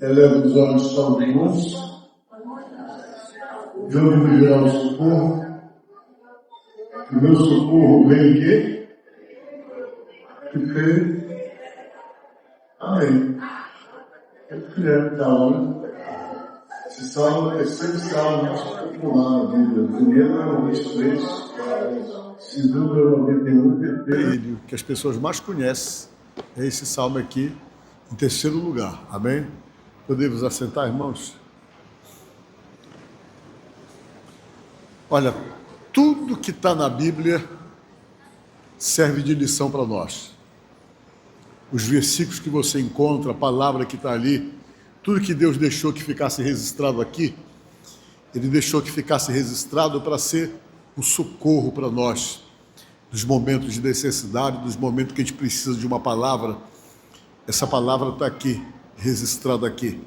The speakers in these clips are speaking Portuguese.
eleva os olhos para os montes, de onde me virá o socorro. O meu socorro vem de quê? De crer. Amém. Esse salmo é sempre salmo mais popular na Bíblia. Primeiro é o 23, segundo é o 91, terceiro. Que as pessoas mais conhecem é esse salmo aqui, em terceiro lugar. Amém? Podemos assentar, irmãos? Olha, tudo que está na Bíblia serve de lição para nós. Os versículos que você encontra, a palavra que está ali, tudo que Deus deixou que ficasse registrado aqui, Ele deixou que ficasse registrado para ser um socorro para nós, nos momentos de necessidade, nos momentos que a gente precisa de uma palavra. Essa palavra está aqui, registrada aqui.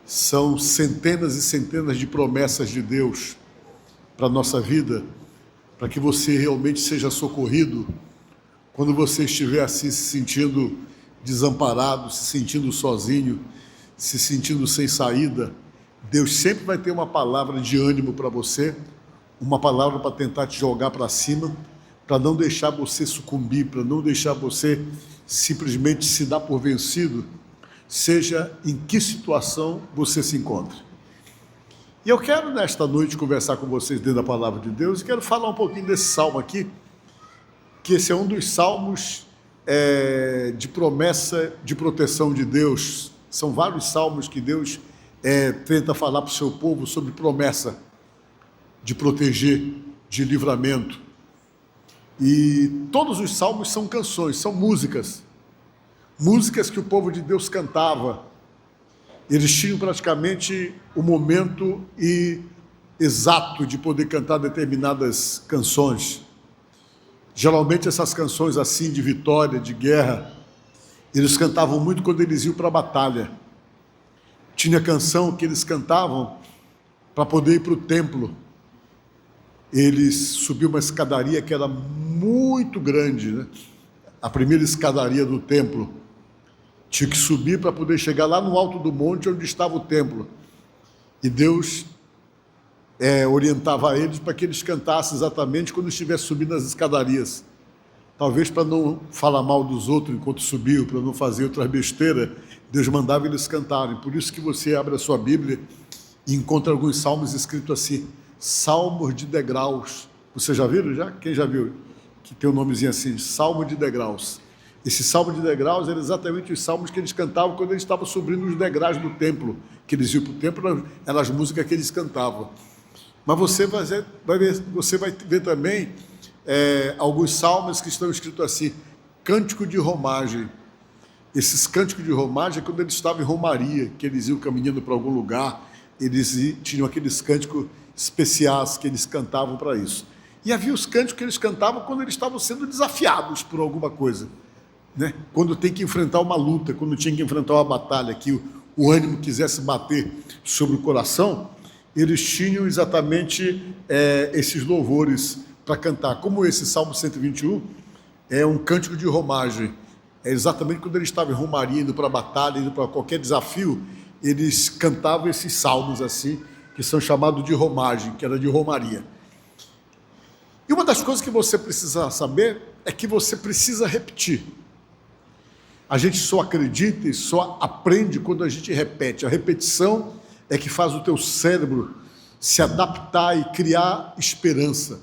São centenas e centenas de promessas de Deus para a nossa vida, para que você realmente seja socorrido quando você estiver assim se sentindo desamparado, se sentindo sozinho, se sentindo sem saída. Deus sempre vai ter uma palavra de ânimo para você, uma palavra para tentar te jogar para cima, para não deixar você sucumbir, para não deixar você simplesmente se dar por vencido, seja em que situação você se encontra. E eu quero nesta noite conversar com vocês dentro da palavra de Deus, e quero falar um pouquinho desse salmo aqui, que esse é um dos salmos de promessa de proteção de Deus. São vários salmos que Deus tenta falar para o seu povo sobre promessa de proteger, de livramento. E todos os salmos são canções, são músicas que o povo de Deus cantava. Eles tinham praticamente o momento exato de poder cantar determinadas canções. Geralmente essas canções assim de vitória, de guerra, eles cantavam muito quando eles iam para a batalha. Tinha canção que eles cantavam para poder ir para o templo. Eles subiam uma escadaria que era muito grande, né? A primeira escadaria do templo. Tinha que subir para poder chegar lá no alto do monte onde estava o templo. E Deus orientava eles para que eles cantassem exatamente quando estivessem subindo as escadarias. Talvez para não falar mal dos outros enquanto subiam, para não fazer outras besteiras, Deus mandava eles cantarem. Por isso que você abre a sua Bíblia e encontra alguns salmos escritos assim, salmos de degraus. Você já viram já? Quem já viu? Que tem um nomezinho assim, salmo de degraus. Esse salmo de degraus era exatamente os salmos que eles cantavam quando eles estavam subindo os degraus do templo. Que eles iam para o templo, eram as músicas que eles cantavam. Mas você vai ver também alguns salmos que estão escritos assim, cântico de romagem. Esses cânticos de romagem é quando eles estavam em romaria, que eles iam caminhando para algum lugar, eles tinham aqueles cânticos especiais que eles cantavam para isso. E havia os cânticos que eles cantavam quando eles estavam sendo desafiados por alguma coisa, né? Quando tem que enfrentar uma luta, quando tinha que enfrentar uma batalha, que o ânimo quisesse bater sobre o coração, eles tinham exatamente esses louvores para cantar. Como esse Salmo 121 é um cântico de romagem, é exatamente quando eles estavam em romaria, indo para a batalha, indo para qualquer desafio, eles cantavam esses salmos assim, que são chamados de romagem, que era de romaria. E uma das coisas que você precisa saber é que você precisa repetir. A gente só acredita e só aprende quando a gente repete. A repetição é que faz o teu cérebro se adaptar e criar esperança.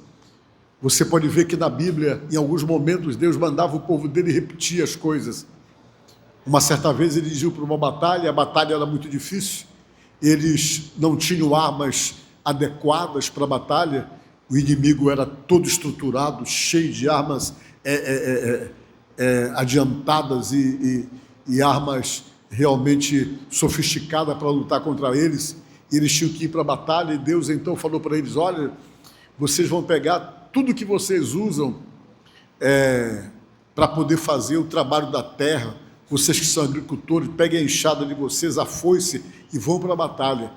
Você pode ver que na Bíblia, em alguns momentos, Deus mandava o povo dele repetir as coisas. Uma certa vez eles iam para uma batalha, a batalha era muito difícil, eles não tinham armas adequadas para a batalha, o inimigo era todo estruturado, cheio de armas adiantadas e armas realmente sofisticadas para lutar contra eles. E eles tinham que ir para a batalha, e Deus então falou para eles, olha, vocês vão pegar tudo que vocês usam para poder fazer o trabalho da terra, vocês que são agricultores, peguem a enxada de vocês, a foice, e vão para a batalha.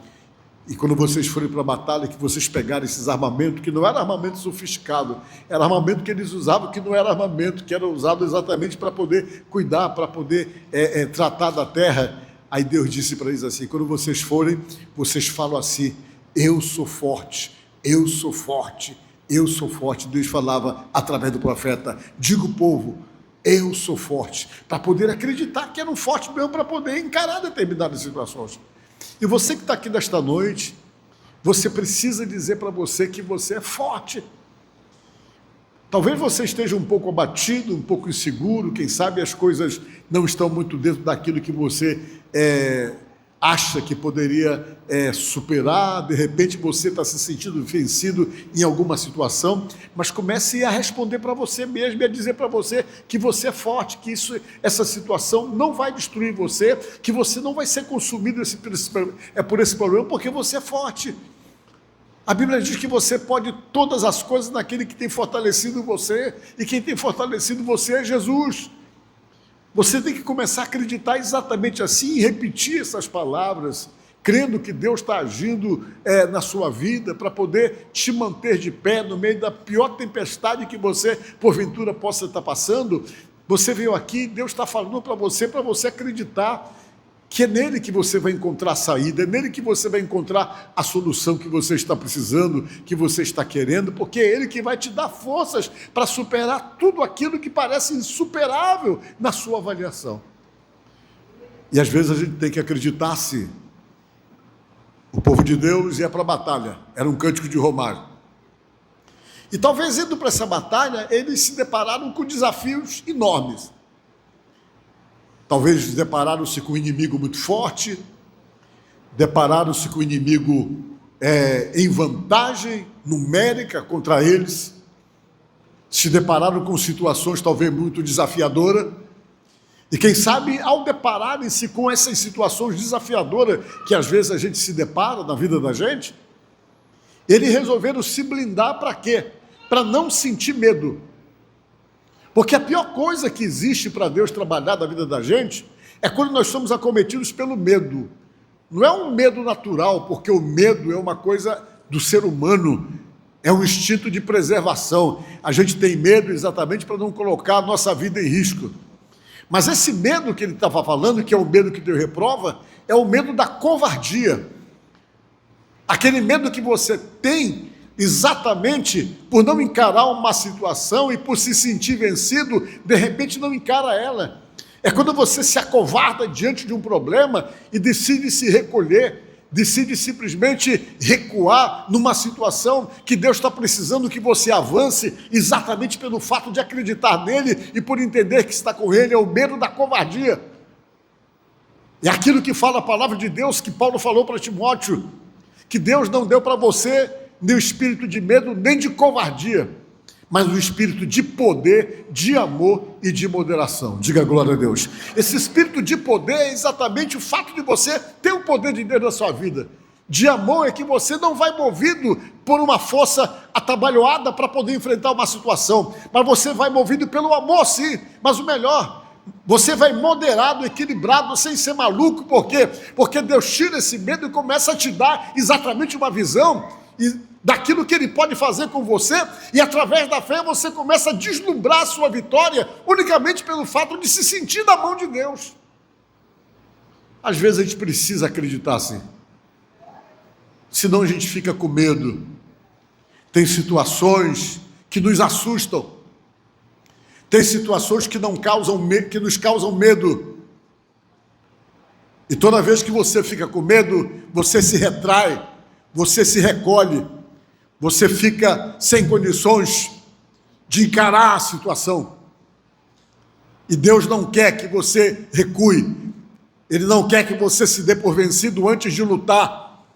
E quando vocês forem para a batalha, que vocês pegarem esses armamentos, que não era armamento sofisticado, era armamento que eles usavam, que não era armamento, que era usado exatamente para poder cuidar, para poder tratar da terra. Aí Deus disse para eles assim: quando vocês forem, vocês falam assim: eu sou forte, eu sou forte, eu sou forte. Deus falava através do profeta: diga ao povo, eu sou forte, para poder acreditar que era um forte mesmo, para poder encarar determinadas situações. E você que está aqui nesta noite, você precisa dizer para você que você é forte. Talvez você esteja um pouco abatido, um pouco inseguro, quem sabe as coisas não estão muito dentro daquilo que você acha que poderia superar, de repente você está se sentindo vencido em alguma situação, mas comece a responder para você mesmo e a dizer para você que você é forte, que essa situação não vai destruir você, que você não vai ser consumido por esse problema, porque você é forte. A Bíblia diz que você pode todas as coisas naquele que tem fortalecido você, e quem tem fortalecido você é Jesus. Você tem que começar a acreditar exatamente assim e repetir essas palavras, crendo que Deus está agindo na sua vida para poder te manter de pé no meio da pior tempestade que você, porventura, possa estar passando. Você veio aqui, Deus está falando para você acreditar que é nele que você vai encontrar a saída, é nele que você vai encontrar a solução que você está precisando, que você está querendo, porque é ele que vai te dar forças para superar tudo aquilo que parece insuperável na sua avaliação. E às vezes a gente tem que acreditar assim. O povo de Deus ia para a batalha, era um cântico de Romário. E talvez indo para essa batalha, eles se depararam com desafios enormes. Talvez depararam-se com um inimigo muito forte, depararam-se com um inimigo em vantagem numérica contra eles, se depararam com situações talvez muito desafiadoras, e quem sabe ao depararem-se com essas situações desafiadoras que às vezes a gente se depara na vida da gente, eles resolveram se blindar para quê? Para não sentir medo. Porque a pior coisa que existe para Deus trabalhar na vida da gente é quando nós somos acometidos pelo medo. Não é um medo natural, porque o medo é uma coisa do ser humano, é um instinto de preservação. A gente tem medo exatamente para não colocar a nossa vida em risco. Mas esse medo que ele estava falando, que é o medo que Deus reprova, é o medo da covardia. Aquele medo que você tem exatamente por não encarar uma situação e por se sentir vencido, de repente não encara ela. É quando você se acovarda diante de um problema e decide se recolher, decide simplesmente recuar numa situação que Deus está precisando que você avance, exatamente pelo fato de acreditar nele e por entender que está com ele. É o medo da covardia. É aquilo que fala a palavra de Deus, que Paulo falou para Timóteo, que Deus não deu para você nem o espírito de medo, nem de covardia, mas o espírito de poder, de amor e de moderação. Diga glória a Deus. Esse espírito de poder é exatamente o fato de você ter o poder de Deus na sua vida. De amor é que você não vai movido por uma força atabalhoada para poder enfrentar uma situação, mas você vai movido pelo amor, sim, mas o melhor, você vai moderado, equilibrado, sem ser maluco. Por quê? Porque Deus tira esse medo e começa a te dar exatamente uma visão daquilo que ele pode fazer com você, e através da fé você começa a deslumbrar a sua vitória unicamente pelo fato de se sentir na mão de Deus. Às vezes a gente precisa acreditar assim, senão a gente fica com medo. Tem situações que nos assustam, tem situações que nos causam medo, e toda vez que você fica com medo, você se retrai, você se recolhe, você fica sem condições de encarar a situação. E Deus não quer que você recue, Ele não quer que você se dê por vencido antes de lutar.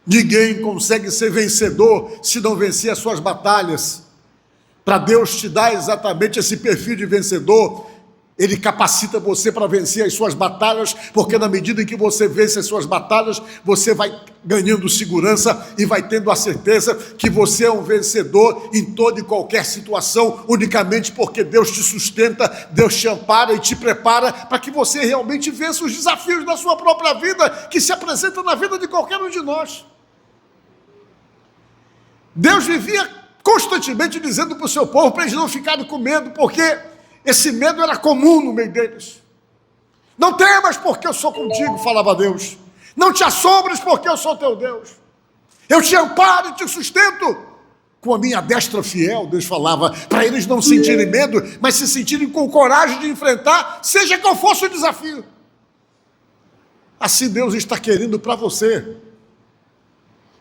Ninguém consegue ser vencedor se não vencer as suas batalhas. Para Deus te dar exatamente esse perfil de vencedor, Ele capacita você para vencer as suas batalhas, porque na medida em que você vence as suas batalhas, você vai ganhando segurança e vai tendo a certeza que você é um vencedor em toda e qualquer situação, unicamente porque Deus te sustenta, Deus te ampara e te prepara para que você realmente vença os desafios da sua própria vida, que se apresentam na vida de qualquer um de nós. Deus vivia constantemente dizendo para o seu povo para eles não ficarem com medo, porque esse medo era comum no meio deles. Não temas, porque eu sou contigo, falava Deus. Não te assombres, porque eu sou teu Deus. Eu te amparo e te sustento com a minha destra fiel. Deus falava para eles não sentirem medo, mas se sentirem com coragem de enfrentar, seja qual fosse o desafio. Assim Deus está querendo para você,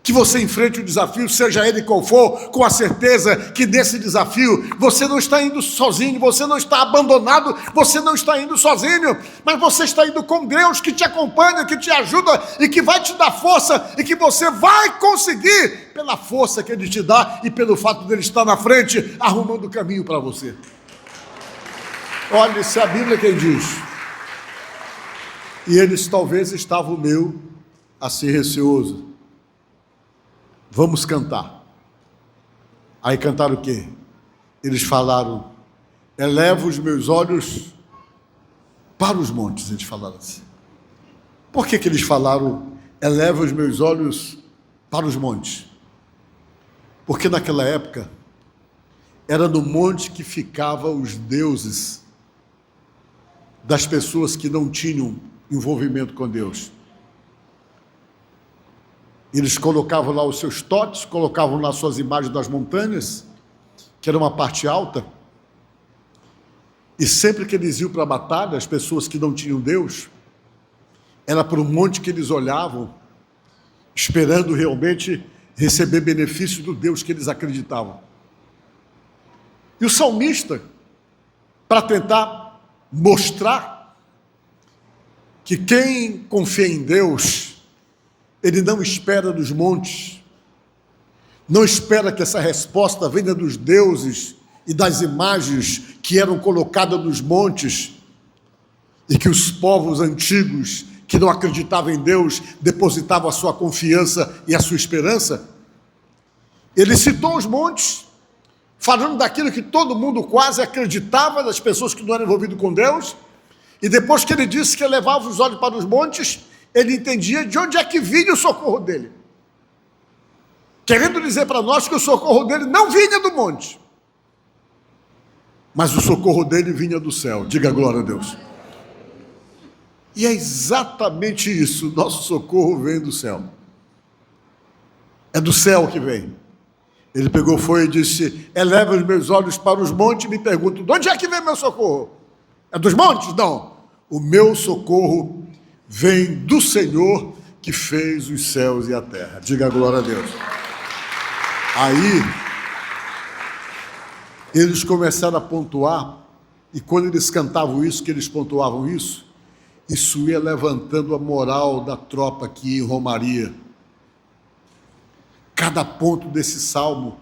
que você enfrente o desafio, seja ele qual for, com a certeza que nesse desafio você não está indo sozinho, você não está abandonado, você não está indo sozinho, mas você está indo com Deus que te acompanha, que te ajuda e que vai te dar força e que você vai conseguir pela força que Ele te dá e pelo fato dele estar na frente, arrumando o caminho para você. Olha, isso é a Bíblia quem diz. E eles talvez estavam meio assim receoso. Vamos cantar. Aí cantaram o quê? Eles falaram, eleva os meus olhos para os montes, eles falaram assim. Por que eles falaram, eleva os meus olhos para os montes? Porque naquela época, era no monte que ficavam os deuses das pessoas que não tinham envolvimento com Deus. Eles colocavam lá os seus totes, colocavam lá suas imagens das montanhas, que era uma parte alta, e sempre que eles iam para a batalha, as pessoas que não tinham Deus, era para o monte que eles olhavam, esperando realmente receber benefício do Deus que eles acreditavam. E o salmista, para tentar mostrar que quem confia em Deus, ele não espera dos montes, não espera que essa resposta venha dos deuses e das imagens que eram colocadas nos montes e que os povos antigos que não acreditavam em Deus depositavam a sua confiança e a sua esperança. Ele citou os montes, falando daquilo que todo mundo quase acreditava, das pessoas que não eram envolvidas com Deus, e depois que ele disse que elevava os olhos para os montes, ele entendia de onde é que vinha o socorro dele. Querendo dizer para nós que o socorro dele não vinha do monte, mas o socorro dele vinha do céu. Diga glória a Deus. E é exatamente isso, nosso socorro vem do céu. É do céu que vem. Ele pegou, foi e disse, eleva os meus olhos para os montes e me pergunto, de onde é que vem meu socorro? É dos montes? Não. O meu socorro vem do Senhor que fez os céus e a terra. Diga glória a Deus. Aí, eles começaram a pontuar, e quando eles cantavam isso, que eles pontuavam isso ia levantando a moral da tropa que ia em romaria. Cada ponto desse salmo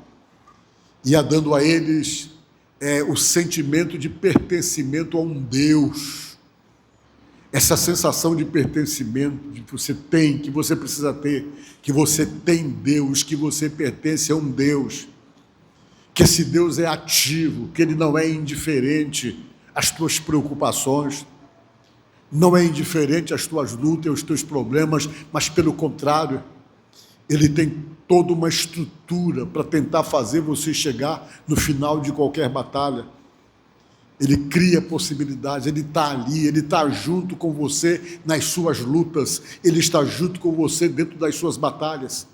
ia dando a eles o sentimento de pertencimento a um Deus. Essa sensação de pertencimento que você tem, que você precisa ter, que você tem Deus, que você pertence a um Deus, que esse Deus é ativo, que Ele não é indiferente às tuas preocupações, não é indiferente às tuas lutas, aos teus problemas, mas pelo contrário, Ele tem toda uma estrutura para tentar fazer você chegar no final de qualquer batalha. Ele cria possibilidades, Ele está ali, Ele está junto com você nas suas lutas, Ele está junto com você dentro das suas batalhas.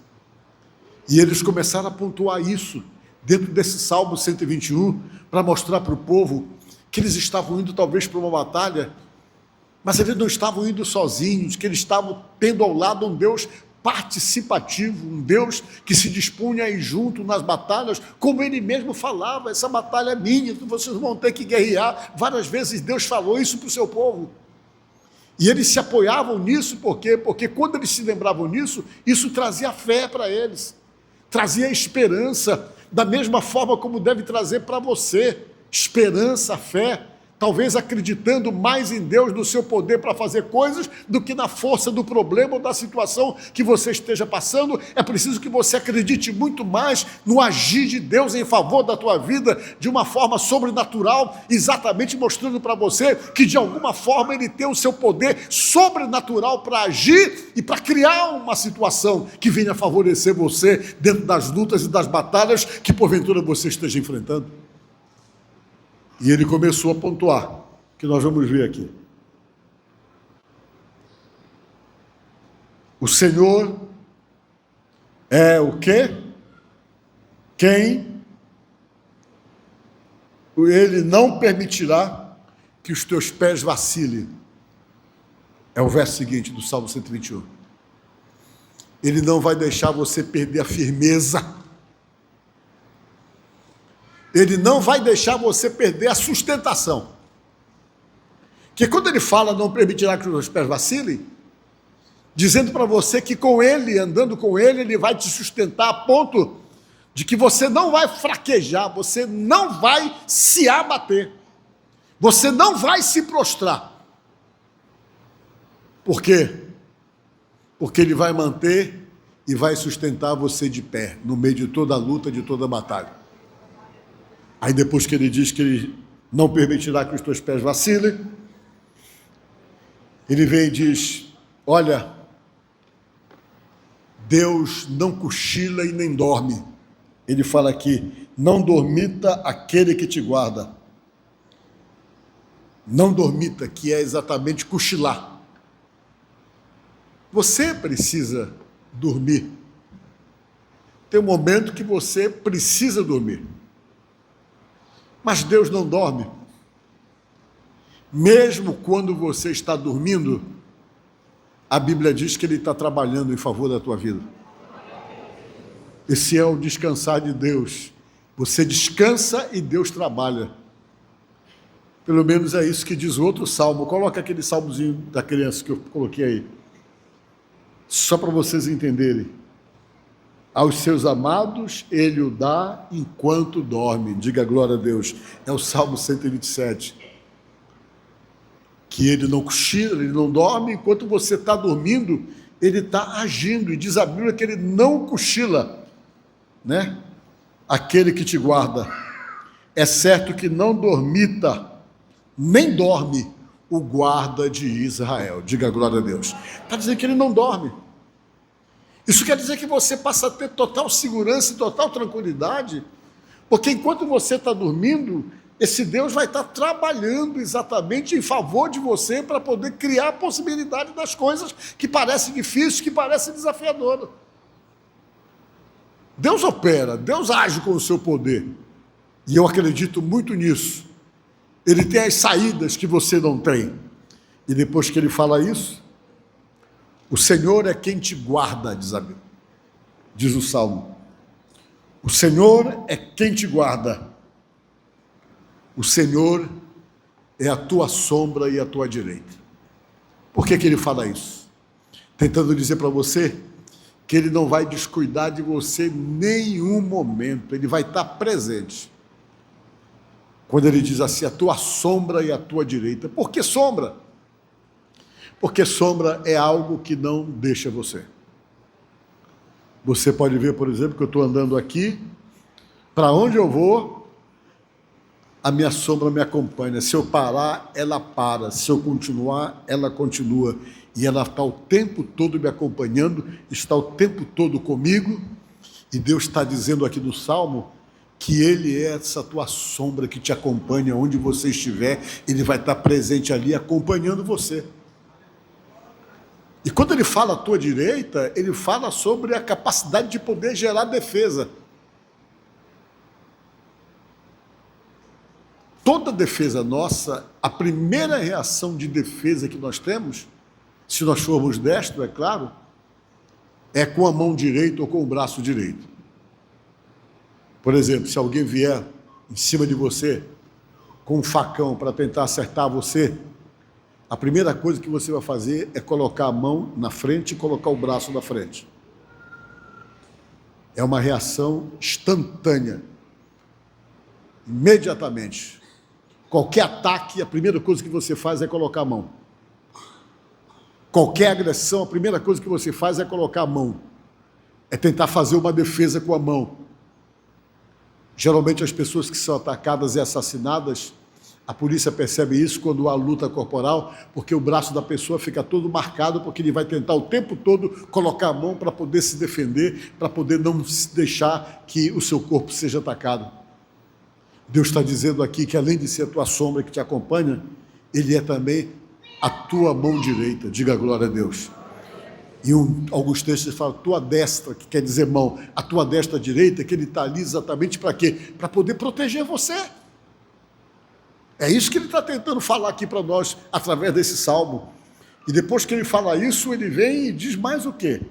E eles começaram a pontuar isso dentro desse Salmo 121, para mostrar para o povo que eles estavam indo talvez para uma batalha, mas eles não estavam indo sozinhos, que eles estavam tendo ao lado um Deus participativo, um Deus que se dispunha a ir junto nas batalhas, como Ele mesmo falava, essa batalha é minha, vocês vão ter que guerrear. Várias vezes Deus falou isso para o seu povo. E eles se apoiavam nisso, por quê? Porque quando eles se lembravam nisso, isso trazia fé para eles, trazia esperança, da mesma forma como deve trazer para você, esperança, fé, talvez acreditando mais em Deus, no seu poder para fazer coisas, do que na força do problema ou da situação que você esteja passando. É preciso que você acredite muito mais no agir de Deus em favor da tua vida, de uma forma sobrenatural, exatamente mostrando para você que de alguma forma Ele tem o seu poder sobrenatural para agir e para criar uma situação que venha favorecer você dentro das lutas e das batalhas que porventura você esteja enfrentando. E ele começou a pontuar, que nós vamos ver aqui. Senhor é o quê? Quem Ele não permitirá que os teus pés vacilem. É o verso seguinte do Salmo 121. Ele não vai deixar você perder a firmeza. Ele não vai deixar você perder a sustentação. Que quando ele fala não permitirá que os teus pés vacilem, dizendo para você que com ele, andando com ele, ele vai te sustentar a ponto de que você não vai fraquejar, você não vai se abater, você não vai se prostrar. Por quê? Porque ele vai manter e vai sustentar você de pé, no meio de toda a luta, de toda a batalha. Aí depois que ele diz que ele não permitirá que os teus pés vacilem, ele vem e diz, olha, Deus não cochila e nem dorme. Ele fala aqui, não dormita aquele que te guarda. Não dormita, que é exatamente cochilar. Você precisa dormir. Tem um momento que você precisa dormir. Mas Deus não dorme. Mesmo quando você está dormindo, a Bíblia diz que Ele está trabalhando em favor da tua vida. Esse é o descansar de Deus. Você descansa e Deus trabalha. Pelo menos é isso que diz o outro salmo. Coloca aquele salmozinho da criança que eu coloquei aí. Só para vocês entenderem. Aos seus amados ele o dá enquanto dorme. Diga glória a Deus. É o Salmo 127. Que ele não cochila, ele não dorme. Enquanto você está dormindo, ele está agindo. E diz a Bíblia que ele não cochila, né? Aquele que te guarda. É certo que não dormita, nem dorme o guarda de Israel. Diga glória a Deus. Está dizendo que ele não dorme. Isso quer dizer que você passa a ter total segurança e total tranquilidade, porque enquanto você está dormindo, esse Deus vai estar trabalhando exatamente em favor de você para poder criar a possibilidade das coisas que parecem difíceis, que parecem desafiadoras. Deus opera, Deus age com o seu poder, e eu acredito muito nisso. Ele tem as saídas que você não tem. E depois que ele fala isso, o Senhor é quem te guarda, diz o Salmo. O Senhor é quem te guarda. O Senhor é a tua sombra e a tua direita. Por que ele fala isso? Tentando dizer para você que ele não vai descuidar de você em nenhum momento. Ele vai estar presente. Quando ele diz assim, a tua sombra e a tua direita. Por que sombra? Porque sombra é algo que não deixa você. Você pode ver, por exemplo, que eu estou andando aqui, para onde eu vou, a minha sombra me acompanha. Se eu parar, ela para. Se eu continuar, ela continua. E ela está o tempo todo me acompanhando, está o tempo todo comigo. E Deus está dizendo aqui no Salmo que Ele é essa tua sombra que te acompanha onde você estiver. Ele vai estar presente ali acompanhando você. E quando ele fala à tua direita, ele fala sobre a capacidade de poder gerar defesa. Toda defesa nossa, a primeira reação de defesa que nós temos, se nós formos destros, é claro, é com a mão direita ou com o braço direito. Por exemplo, se alguém vier em cima de você com um facão para tentar acertar você, a primeira coisa que você vai fazer é colocar a mão na frente e colocar o braço na frente. É uma reação instantânea. Imediatamente. Qualquer ataque, a primeira coisa que você faz é colocar a mão. Qualquer agressão, a primeira coisa que você faz é colocar a mão. É tentar fazer uma defesa com a mão. Geralmente as pessoas que são atacadas e assassinadas, a polícia percebe isso quando há luta corporal, porque o braço da pessoa fica todo marcado, porque ele vai tentar o tempo todo colocar a mão para poder se defender, para poder não deixar que o seu corpo seja atacado. Deus está dizendo aqui que além de ser a tua sombra que te acompanha, Ele é também a tua mão direita. Diga glória a Deus. E alguns textos falam tua destra, que quer dizer mão, a tua destra direita, que ele está ali exatamente para quê? Para poder proteger você. É isso que ele está tentando falar aqui para nós, através desse salmo. E depois que ele fala isso, ele vem e diz mais o quê?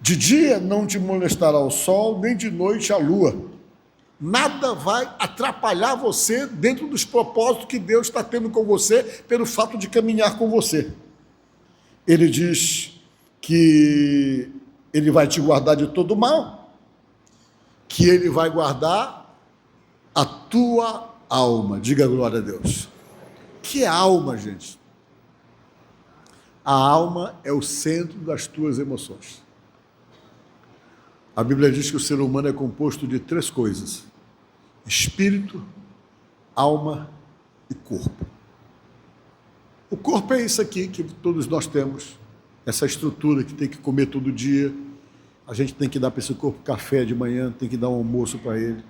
De dia não te molestará o sol, nem de noite a lua. Nada vai atrapalhar você dentro dos propósitos que Deus está tendo com você, pelo fato de caminhar com você. Ele diz que ele vai te guardar de todo mal, que ele vai guardar a tua alma. Diga glória a Deus. Que é alma, gente? A alma é o centro das tuas emoções. A Bíblia diz que o ser humano é composto de 3 coisas: espírito, alma e corpo. O corpo é isso aqui que todos nós temos, essa estrutura que tem que comer todo dia. A gente tem que dar para esse corpo café de manhã, tem que dar um almoço para ele,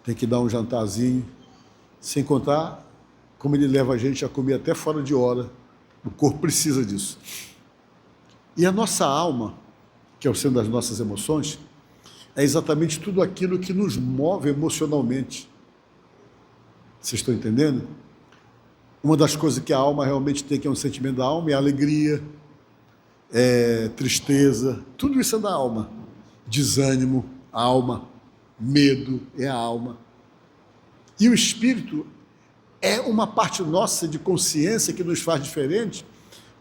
tem que dar um jantarzinho, sem contar como ele leva a gente a comer até fora de hora. O corpo precisa disso. E a nossa alma, que é o centro das nossas emoções, é exatamente tudo aquilo que nos move emocionalmente. Vocês estão entendendo? Uma das coisas que a alma realmente tem, que é um sentimento da alma, é alegria, é tristeza, tudo isso é da alma. Desânimo, alma, medo, é a alma. E o espírito é uma parte nossa de consciência que nos faz diferente,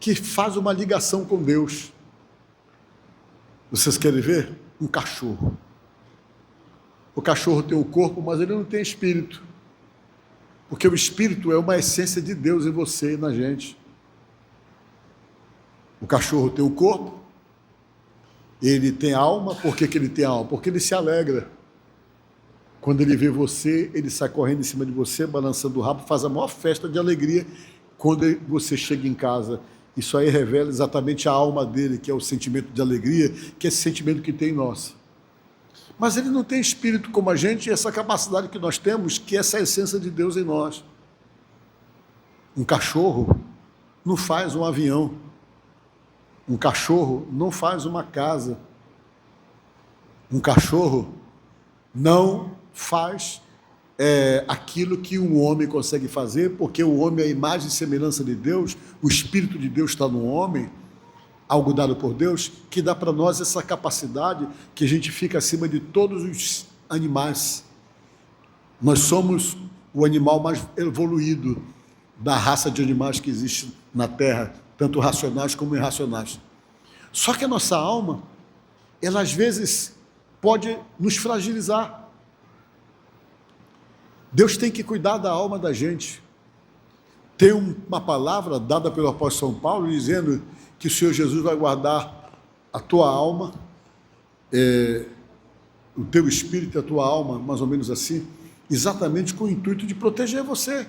que faz uma ligação com Deus. Vocês querem ver? Um cachorro. O cachorro tem o corpo, mas ele não tem espírito. Porque o espírito é uma essência de Deus em você e na gente. O cachorro tem o corpo, ele tem alma. Por que ele tem alma? Porque ele se alegra. Quando ele vê você, ele sai correndo em cima de você, balançando o rabo, faz a maior festa de alegria quando você chega em casa. Isso aí revela exatamente a alma dele, que é o sentimento de alegria, que é esse sentimento que tem em nós. Mas ele não tem espírito como a gente, e essa capacidade que nós temos, que é essa essência de Deus em nós. Um cachorro não faz um avião. Um cachorro não faz uma casa. Um cachorro não faz aquilo que um homem consegue fazer, porque o homem é a imagem e semelhança de Deus, o Espírito de Deus está no homem, algo dado por Deus, que dá para nós essa capacidade que a gente fica acima de todos os animais. Nós somos o animal mais evoluído da raça de animais que existe na Terra, tanto racionais como irracionais. Só que a nossa alma, ela às vezes pode nos fragilizar. Deus tem que cuidar da alma da gente. Tem uma palavra dada pelo apóstolo São Paulo, dizendo que o Senhor Jesus vai guardar a tua alma, o teu espírito e a tua alma, mais ou menos assim, exatamente com o intuito de proteger você.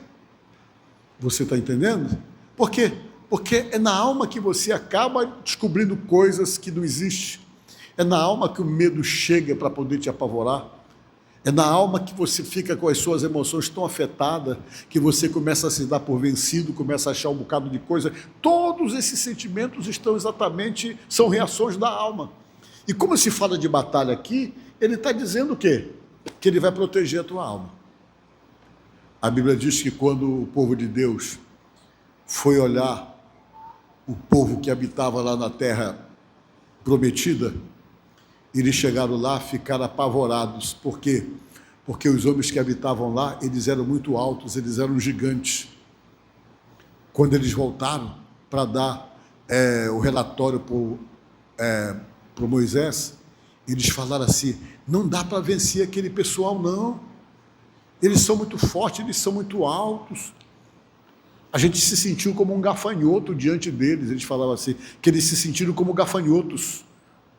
Você está entendendo? Por quê? Porque é na alma que você acaba descobrindo coisas que não existem. É na alma que o medo chega para poder te apavorar. É na alma que você fica com as suas emoções tão afetadas, que você começa a se dar por vencido, começa a achar um bocado de coisa. Todos esses sentimentos são reações da alma. E como se fala de batalha aqui, ele está dizendo o quê? Que ele vai proteger a tua alma. A Bíblia diz que quando o povo de Deus foi olhar o povo que habitava lá na terra prometida, eles chegaram lá, ficaram apavorados. Por quê? Porque os homens que habitavam lá, eles eram muito altos, eles eram gigantes. Quando eles voltaram para dar o relatório para Moisés, eles falaram assim: não dá para vencer aquele pessoal, não. Eles são muito fortes, eles são muito altos. A gente se sentiu como um gafanhoto diante deles. Eles falavam assim, que eles se sentiram como gafanhotos.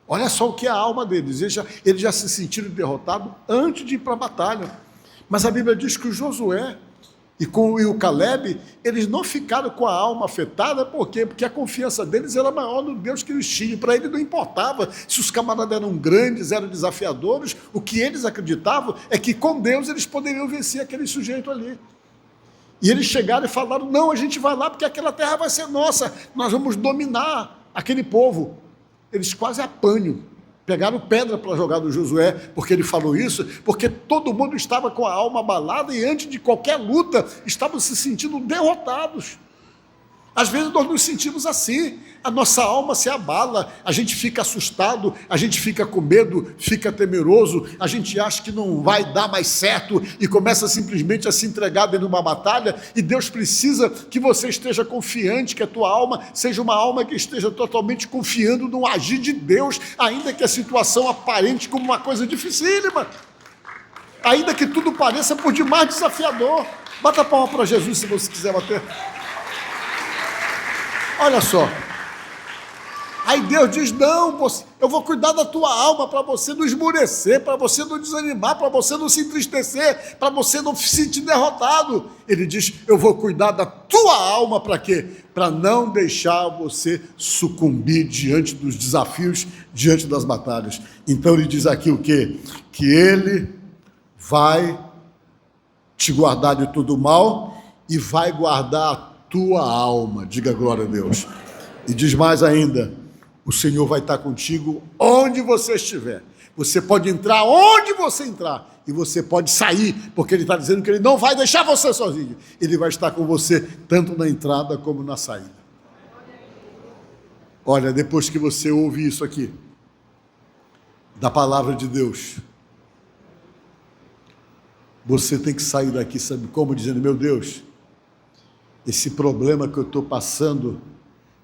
Olha só o que é a alma deles. Eles já se sentiram derrotados antes de ir para a batalha. Mas a Bíblia diz que o Josué e o Caleb, eles não ficaram com a alma afetada. Por quê? Porque a confiança deles era maior no Deus que eles tinham. Para ele não importava se os camaradas eram grandes, eram desafiadores. O que eles acreditavam é que com Deus eles poderiam vencer aquele sujeito ali. E eles chegaram e falaram, não, a gente vai lá porque aquela terra vai ser nossa, nós vamos dominar aquele povo. Eles quase apanham, pegaram pedra para jogar no Josué, porque ele falou isso, porque todo mundo estava com a alma abalada e antes de qualquer luta estavam se sentindo derrotados. Às vezes nós nos sentimos assim, a nossa alma se abala, a gente fica assustado, a gente fica com medo, fica temeroso, a gente acha que não vai dar mais certo e começa simplesmente a se entregar dentro de uma batalha, e Deus precisa que você esteja confiante, que a tua alma seja uma alma que esteja totalmente confiando no agir de Deus, ainda que a situação aparente como uma coisa dificílima, ainda que tudo pareça por demais desafiador. Bata a palma para Jesus se você quiser bater. Olha só, aí Deus diz, não, eu vou cuidar da tua alma para você não esmorecer, para você não desanimar, para você não se entristecer, para você não se sentir derrotado. Ele diz, eu vou cuidar da tua alma para quê? Para não deixar você sucumbir diante dos desafios, diante das batalhas. Então ele diz aqui o quê? Que ele vai te guardar de todo mal e vai guardar a tua alma, diga glória a Deus. E diz mais ainda, o Senhor vai estar contigo onde você estiver. Você pode entrar onde você entrar, e você pode sair, porque Ele está dizendo que Ele não vai deixar você sozinho. Ele vai estar com você, tanto na entrada como na saída. Olha, depois que você ouve isso aqui, da palavra de Deus, você tem que sair daqui, sabe como? Dizendo, meu Deus, esse problema que eu estou passando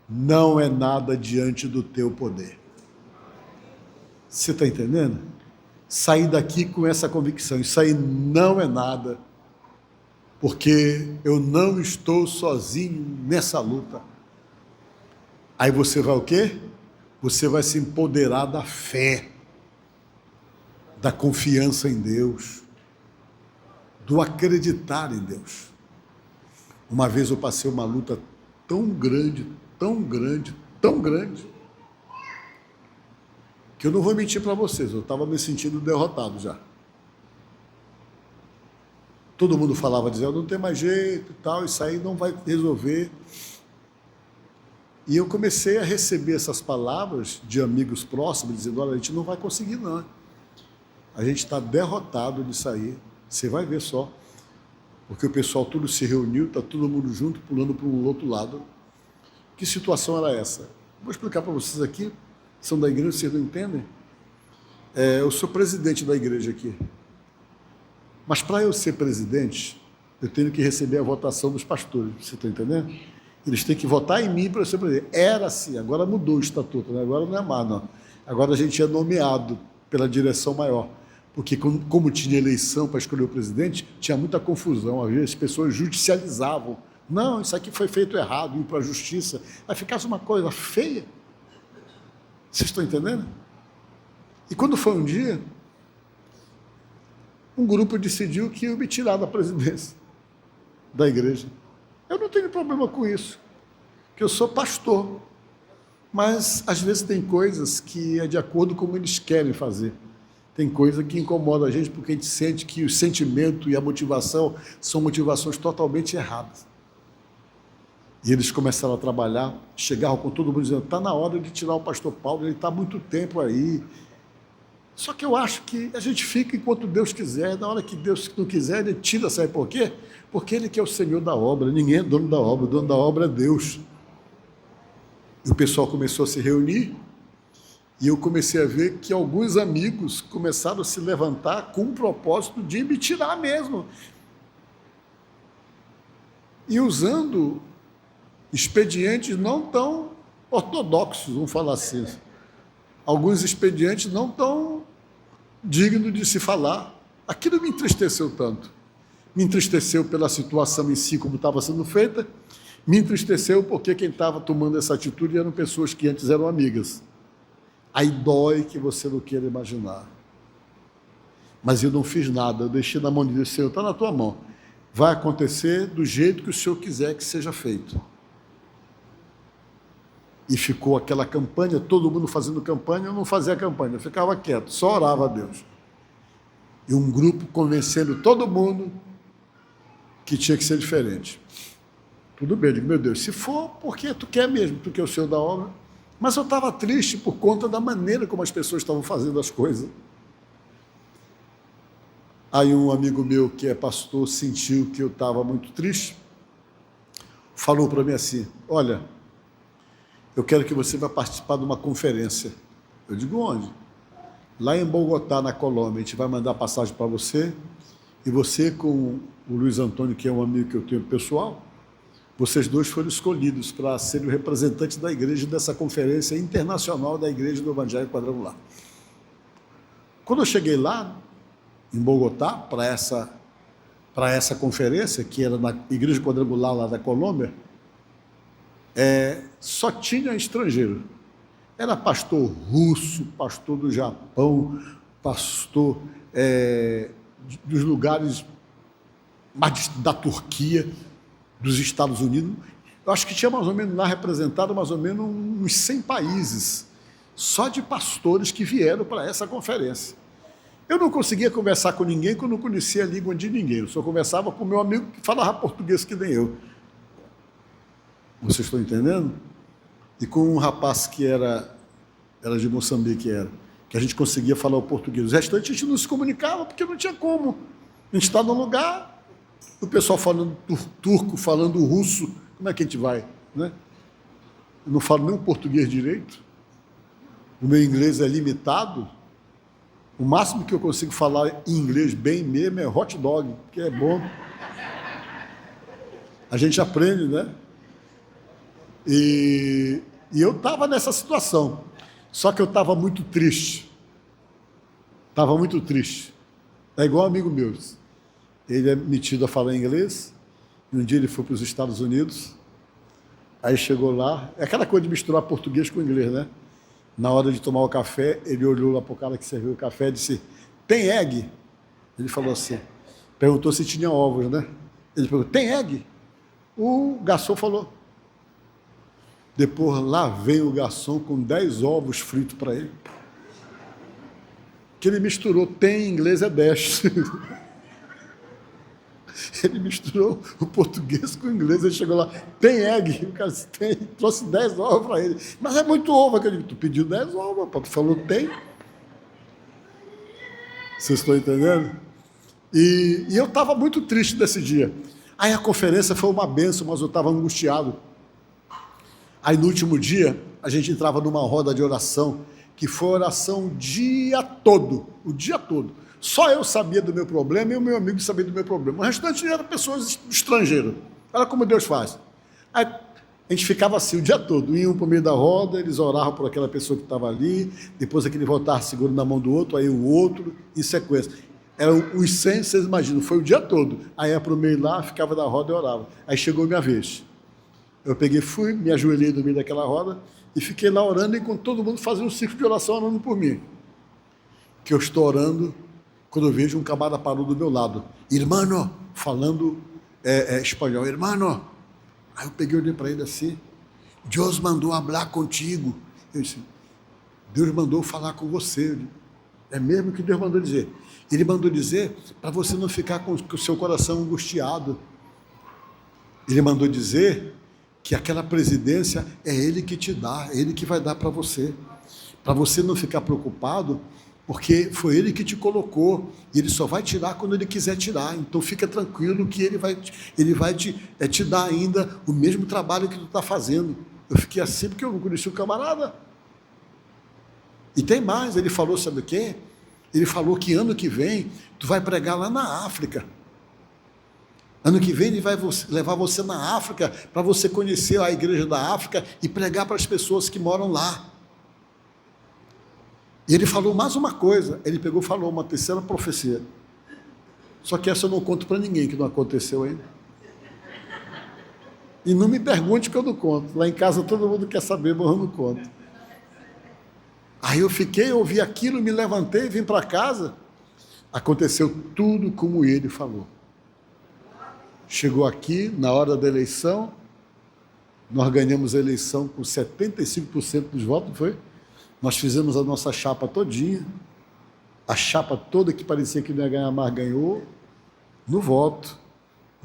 não é nada diante do teu poder. Você está entendendo? Sair daqui com essa convicção, isso aí não é nada, porque eu não estou sozinho nessa luta. Aí você vai o quê? Você vai se empoderar da fé, da confiança em Deus, do acreditar em Deus. Uma vez eu passei uma luta tão grande, que eu não vou mentir para vocês, eu estava me sentindo derrotado já. Todo mundo falava, dizendo, não tem mais jeito e tal, isso aí não vai resolver. E eu comecei a receber essas palavras de amigos próximos, dizendo, olha, a gente não vai conseguir não. A gente está derrotado nisso aí, você vai ver só. Porque o pessoal tudo se reuniu, está todo mundo junto, pulando para um outro lado. Que situação era essa? Vou explicar para vocês aqui, são da igreja, vocês não entendem? Eu sou presidente da igreja aqui. Mas para eu ser presidente, eu tenho que receber a votação dos pastores, você está entendendo? Eles têm que votar em mim para eu ser presidente. Era assim, agora mudou o estatuto, né? Agora não é mais, não. Agora a gente é nomeado pela direção maior. Porque como tinha eleição para escolher o presidente, tinha muita confusão, às vezes as pessoas judicializavam. Não, isso aqui foi feito errado, ir para a justiça. Vai ficar uma coisa feia. Vocês estão entendendo? E quando foi um dia, um grupo decidiu que ia me tirar da presidência da igreja. Eu não tenho problema com isso, porque eu sou pastor. Mas, às vezes, tem coisas que é de acordo com como eles querem fazer. Tem coisa que incomoda a gente porque a gente sente que o sentimento e a motivação são motivações totalmente erradas. E eles começaram a trabalhar, chegaram com todo mundo dizendo, está na hora de tirar o pastor Paulo, ele está há muito tempo aí. Só que eu acho que a gente fica enquanto Deus quiser, na hora que Deus não quiser, ele tira, sabe por quê? Porque ele que é o Senhor da obra, ninguém é dono da obra, o dono da obra é Deus. E o pessoal começou a se reunir, e eu comecei a ver que alguns amigos começaram a se levantar com o propósito de me tirar mesmo. E usando expedientes não tão ortodoxos, vamos falar assim. Alguns expedientes não tão dignos de se falar. Aquilo me entristeceu tanto. Me entristeceu pela situação em si, como estava sendo feita. Me entristeceu porque quem estava tomando essa atitude eram pessoas que antes eram amigas. Aí dói que você não queira imaginar. Mas eu não fiz nada, eu deixei na mão de Deus, Senhor, está na tua mão. Vai acontecer do jeito que o Senhor quiser que seja feito. E ficou aquela campanha, todo mundo fazendo campanha, eu não fazia campanha, eu ficava quieto, só orava a Deus. E um grupo convencendo todo mundo que tinha que ser diferente. Tudo bem, eu digo, meu Deus, se for, porque tu quer mesmo, tu que é o Senhor da obra. Mas eu estava triste por conta da maneira como as pessoas estavam fazendo as coisas. Aí um amigo meu, que é pastor, sentiu que eu estava muito triste, falou para mim assim, olha, eu quero que você vá participar de uma conferência. Eu digo, onde? Lá em Bogotá, na Colômbia, a gente vai mandar passagem para você, e você com o Luiz Antônio, que é um amigo que eu tenho pessoal, vocês dois foram escolhidos para serem representantes da igreja dessa conferência internacional da Igreja do Evangelho Quadrangular. Quando eu cheguei lá, em Bogotá, para essa conferência, que era na Igreja Quadrangular lá da Colômbia, só tinha estrangeiro. Era pastor russo, pastor do Japão, pastor dos lugares mais da Turquia, dos Estados Unidos. Eu acho que tinha mais ou menos lá representado mais ou menos uns 100 países, só de pastores que vieram para essa conferência. Eu não conseguia conversar com ninguém porque eu não conhecia a língua de ninguém. Eu só conversava com o meu amigo que falava português que nem eu. Vocês estão entendendo? E com um rapaz que era de Moçambique, que a gente conseguia falar o português. O restante a gente não se comunicava porque não tinha como. A gente está num lugar, o pessoal falando turco, falando russo, como é que a gente vai? Né? Eu não falo nem o português direito. O meu inglês é limitado. O máximo que eu consigo falar em inglês bem mesmo é hot dog, que é bom. A gente aprende, né? E eu estava nessa situação. Só que eu estava muito triste. Estava muito triste. É igual um amigo meu. Ele é metido a falar inglês. E um dia ele foi para os Estados Unidos. Aí chegou lá. É aquela coisa de misturar português com inglês, né? Na hora de tomar o café, ele olhou lá para o cara que serviu o café e disse, tem egg? Ele falou assim, perguntou se tinha ovos, né? Ele perguntou, tem egg? O garçom falou. Depois lá vem o garçom com 10 ovos fritos para ele. Que ele misturou, tem em inglês é 10. Ele misturou o português com o inglês, ele chegou lá, tem egg? O cara disse, tem, trouxe 10 ovos para ele. Mas é muito ovo, eu digo, tu pediu 10 ovos, tu falou tem. Vocês estão entendendo? E eu estava muito triste nesse dia. Aí a conferência foi uma benção, mas eu estava angustiado. Aí no último dia, a gente entrava numa roda de oração, que foi oração o dia todo. Só eu sabia do meu problema e o meu amigo sabia do meu problema. O restante eram pessoas estrangeiras. Olha como Deus faz. Aí a gente ficava assim o dia todo. Iam para o meio da roda, eles oravam por aquela pessoa que estava ali, depois aquele voltava segurando na mão do outro, aí o outro, em sequência. Eram os 100, vocês imaginam, foi o dia todo. Aí ia para o meio lá, ficava na roda e orava. Aí chegou a minha vez. Eu peguei, fui, me ajoelhei no meio daquela roda e fiquei lá orando, enquanto todo mundo fazia um ciclo de oração orando por mim. Que eu estou orando, quando eu vejo um camarada parou do meu lado. Irmão, falando espanhol. Irmão. Aí eu peguei, olhei para ele assim. Deus mandou falar contigo. Eu disse, Deus mandou falar com você. Disse, é mesmo que Deus mandou dizer. Ele mandou dizer para você não ficar com o seu coração angustiado. Ele mandou dizer que aquela presidência é Ele que te dá, é Ele que vai dar para você não ficar preocupado, porque foi Ele que te colocou, e Ele só vai tirar quando Ele quiser tirar, então fica tranquilo que Ele vai te dar ainda o mesmo trabalho que tu está fazendo. Eu fiquei assim porque eu não conheci o camarada. E tem mais, ele falou, sabe o quê? Ele falou que ano que vem tu vai pregar lá na África. Ano que vem ele vai levar você na África para você conhecer a igreja da África e pregar para as pessoas que moram lá. E ele falou mais uma coisa, ele pegou e falou uma terceira profecia. Só que essa eu não conto para ninguém, que não aconteceu ainda. E não me pergunte que eu não conto. Lá em casa todo mundo quer saber, mas eu não conto. Aí eu fiquei, ouvi aquilo, me levantei, vim para casa. Aconteceu tudo como ele falou. Chegou aqui, na hora da eleição, nós ganhamos a eleição com 75% dos votos, não foi? Nós fizemos a nossa chapa todinha, a chapa toda que parecia que não ia ganhar mais, ganhou, no voto.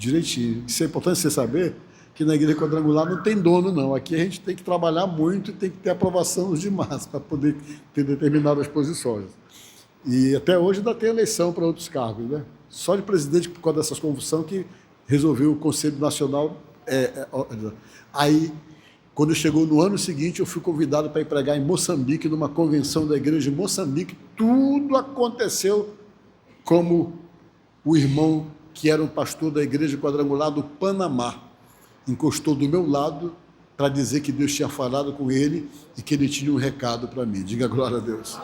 direitinho. Isso é importante você saber que na igreja quadrangular não tem dono, não. Aqui a gente tem que trabalhar muito e tem que ter aprovação dos demais para poder ter determinadas posições. E até hoje ainda tem eleição para outros cargos, né? Só de presidente, por causa dessas confusões, que resolveu o Conselho Nacional. Aí, quando chegou no ano seguinte, eu fui convidado para ir pregar em Moçambique, numa convenção da igreja de Moçambique. Tudo aconteceu como o irmão, que era um pastor da igreja quadrangular do Panamá, encostou do meu lado para dizer que Deus tinha falado com ele e que ele tinha um recado para mim. Diga glória a Deus.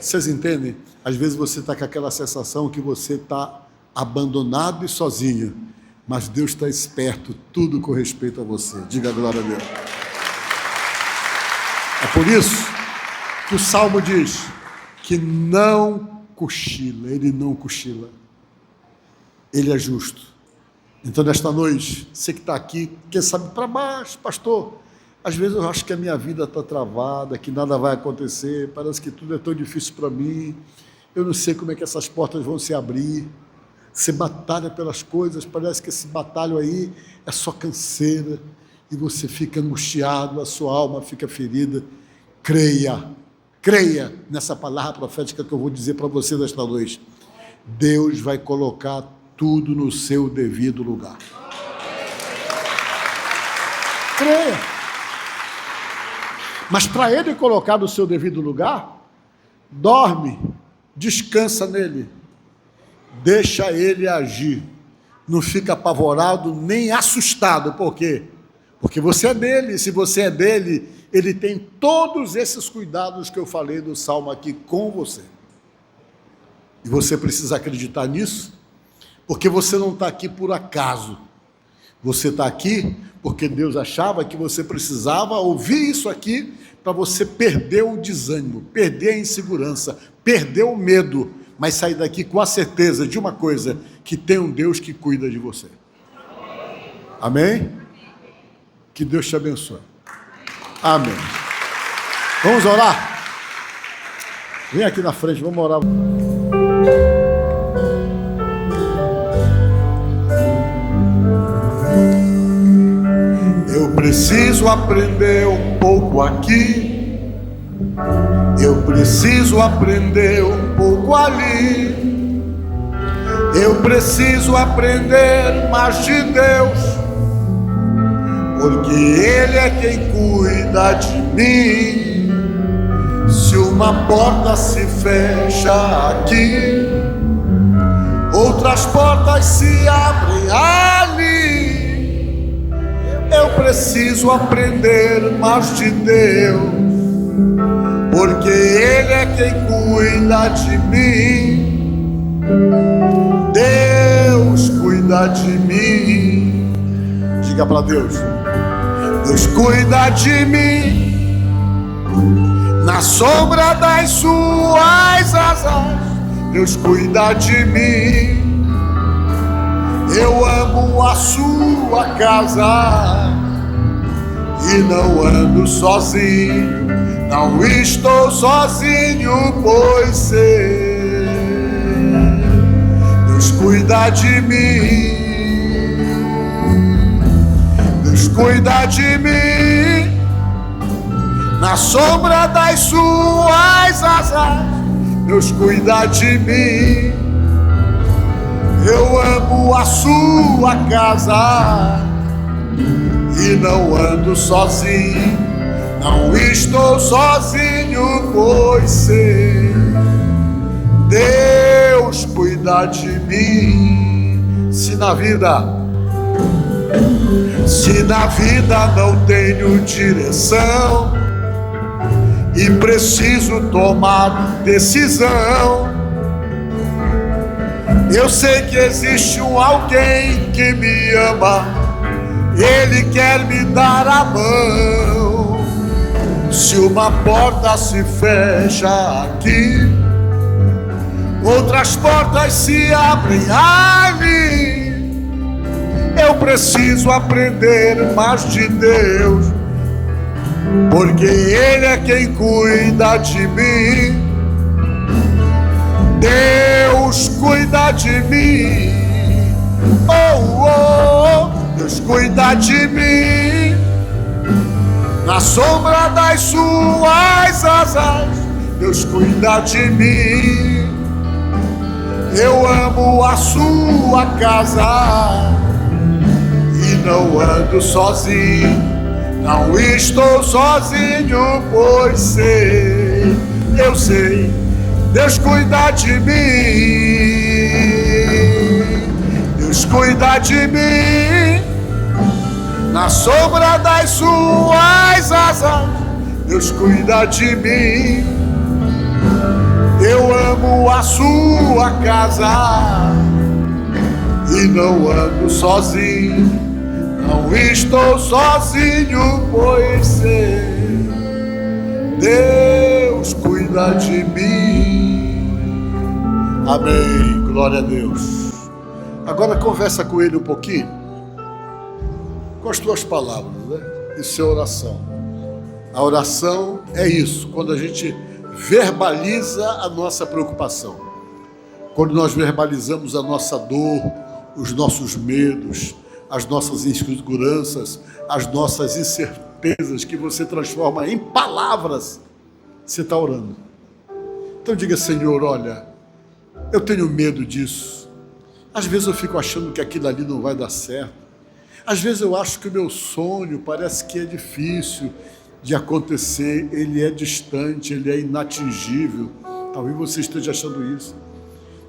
Vocês entendem? Às vezes você está com aquela sensação que você está abandonado e sozinho, mas Deus está esperto, tudo com respeito a você. Diga glória a Deus. É por isso que o Salmo diz que não cochila, ele não cochila. Ele é justo. Então, nesta noite, você que está aqui, quem sabe para baixo, pastor, às vezes eu acho que a minha vida está travada, que nada vai acontecer, parece que tudo é tão difícil para mim, eu não sei como é que essas portas vão se abrir. Você batalha pelas coisas, parece que esse batalho aí é só canseira, e você fica angustiado, a sua alma fica ferida. Creia nessa palavra profética que eu vou dizer para você nesta noite. Deus vai colocar tudo no seu devido lugar. Creia. Mas para ele colocar no seu devido lugar, dorme, descansa nele, deixa ele agir, não fica apavorado nem assustado. Por quê? Porque você é dele. Se você é dele, ele tem todos esses cuidados que eu falei do Salmo aqui com você. E você precisa acreditar nisso, porque você não está aqui por acaso. Você está aqui porque Deus achava que você precisava ouvir isso aqui para você perder o desânimo, perder a insegurança, perder o medo, mas sair daqui com a certeza de uma coisa, que tem um Deus que cuida de você. Amém? Que Deus te abençoe. Amém. Vamos orar? Vem aqui na frente, vamos orar. Eu preciso aprender um pouco aqui, eu preciso aprender um pouco ali, eu preciso aprender mais de Deus, porque Ele é quem cuida de mim. Se uma porta se fecha aqui, outras portas se abrem ali. Eu preciso aprender mais de Deus, porque Ele é quem cuida de mim. Deus cuida de mim. Diga para Deus: Deus cuida de mim, na sombra das suas asas. Deus cuida de mim. Eu amo a sua casa e não ando sozinho, não estou sozinho, pois sei, Deus cuida de mim, Deus cuida de mim, na sombra das suas asas. Deus cuida de mim. Eu amo a sua casa e não ando sozinho, não estou sozinho, pois sei, Deus cuida de mim. Se na vida não tenho direção e preciso tomar decisão, eu sei que existe um alguém que me ama, Ele quer me dar a mão. Se uma porta se fecha aqui, outras portas se abrem ali. Eu preciso aprender mais de Deus, porque Ele é quem cuida de mim. Deus cuida de mim. Oh, oh, Deus cuida de mim, na sombra das suas asas, Deus cuida de mim. Eu amo a sua casa e não ando sozinho, não estou sozinho, pois sei, eu sei, Deus cuida de mim, Deus cuida de mim, na sombra das suas asas, Deus cuida de mim. Eu amo a sua casa e não ando sozinho, não estou sozinho, pois sei, Deus cuida de mim. Amém, glória a Deus. Agora conversa com ele um pouquinho, com as tuas palavras, né? Isso é oração. A oração é isso, quando a gente verbaliza a nossa preocupação, quando nós verbalizamos a nossa dor, os nossos medos, as nossas inseguranças, as nossas incertezas, que você transforma em palavras, você está orando. Então diga: Senhor, olha, eu tenho medo disso, às vezes eu fico achando que aquilo ali não vai dar certo, às vezes eu acho que o meu sonho parece que é difícil de acontecer, ele é distante, ele é inatingível. Talvez você esteja achando isso,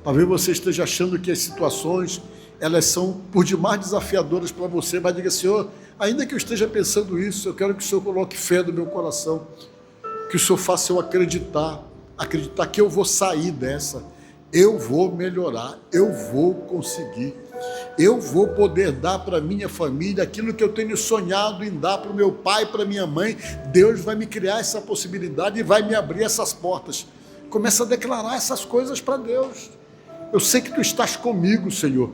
talvez você esteja achando que as situações, elas são por demais desafiadoras para você, mas diga: Senhor, ainda que eu esteja pensando isso, eu quero que o Senhor coloque fé no meu coração, que o Senhor faça eu acreditar que eu vou sair dessa, eu vou melhorar, eu vou conseguir, eu vou poder dar para minha família aquilo que eu tenho sonhado em dar para o meu pai, para minha mãe. Deus vai me criar essa possibilidade e vai me abrir essas portas. Começa a declarar essas coisas para Deus. Eu sei que tu estás comigo, Senhor.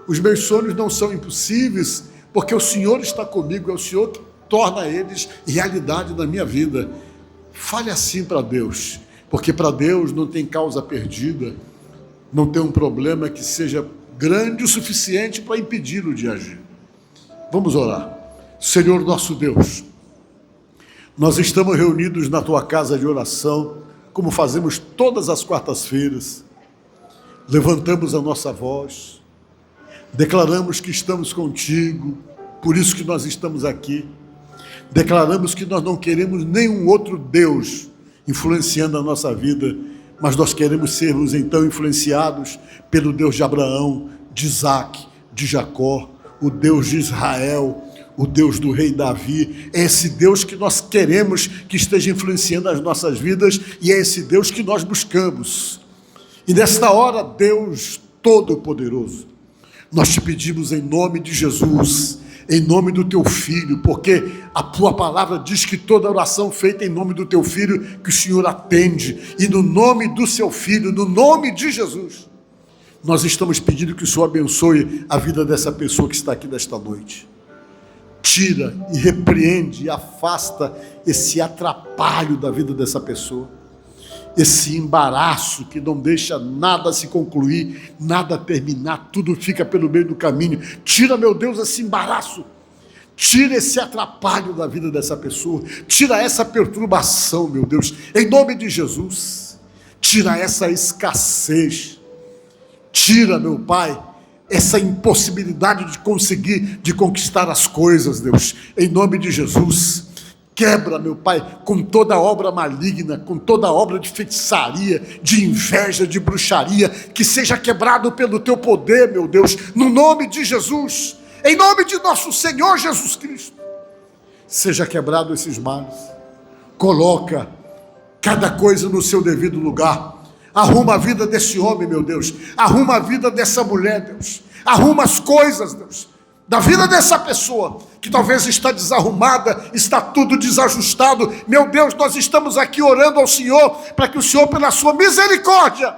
Os meus sonhos não são impossíveis, porque o Senhor está comigo, é o Senhor que torna eles realidade na minha vida. Fale assim para Deus, porque para Deus não tem causa perdida, não tem um problema que seja grande o suficiente para impedi-lo de agir. Vamos orar. Senhor nosso Deus, nós estamos reunidos na tua casa de oração, como fazemos todas as quartas-feiras. Levantamos a nossa voz, declaramos que estamos contigo, por isso que nós estamos aqui. Declaramos que nós não queremos nenhum outro Deus influenciando a nossa vida, mas nós queremos sermos então influenciados pelo Deus de Abraão, de Isaac, de Jacó, o Deus de Israel, o Deus do rei Davi. É esse Deus que nós queremos que esteja influenciando as nossas vidas, e é esse Deus que nós buscamos. E nesta hora, Deus Todo-Poderoso, nós te pedimos em nome de Jesus, em nome do teu Filho, porque a tua palavra diz que toda oração feita em nome do teu Filho, que o Senhor atende, e no nome do seu Filho, no nome de Jesus, nós estamos pedindo que o Senhor abençoe a vida dessa pessoa que está aqui nesta noite. Tira e repreende e afasta esse atrapalho da vida dessa pessoa, esse embaraço que não deixa nada se concluir, nada terminar, tudo fica pelo meio do caminho. Tira, meu Deus, esse embaraço, tira esse atrapalho da vida dessa pessoa, tira essa perturbação, meu Deus, em nome de Jesus. Tira essa escassez, tira, meu Pai, essa impossibilidade de conseguir, de conquistar as coisas, Deus, em nome de Jesus. Quebra, meu Pai, com toda obra maligna, com toda obra de feitiçaria, de inveja, de bruxaria, que seja quebrado pelo teu poder, meu Deus, no nome de Jesus, em nome de nosso Senhor Jesus Cristo. Seja quebrado esses males. Coloca cada coisa no seu devido lugar. Arruma a vida desse homem, meu Deus. Arruma a vida dessa mulher, Deus. Arruma as coisas, Deus, da vida dessa pessoa, que talvez está desarrumada, está tudo desajustado. Meu Deus, nós estamos aqui orando ao Senhor, para que o Senhor, pela sua misericórdia,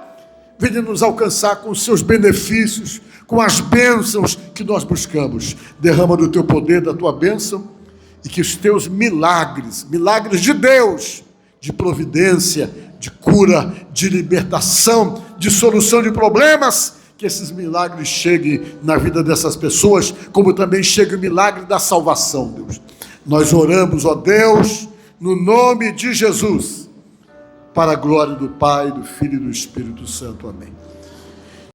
venha nos alcançar com os seus benefícios, com as bênçãos que nós buscamos. Derrama do teu poder, da tua bênção, e que os teus milagres, milagres de Deus, de providência, de cura, de libertação, de solução de problemas, que esses milagres cheguem na vida dessas pessoas, como também chega o milagre da salvação, Deus. Nós oramos, ó Deus, no nome de Jesus, para a glória do Pai, do Filho e do Espírito Santo. Amém.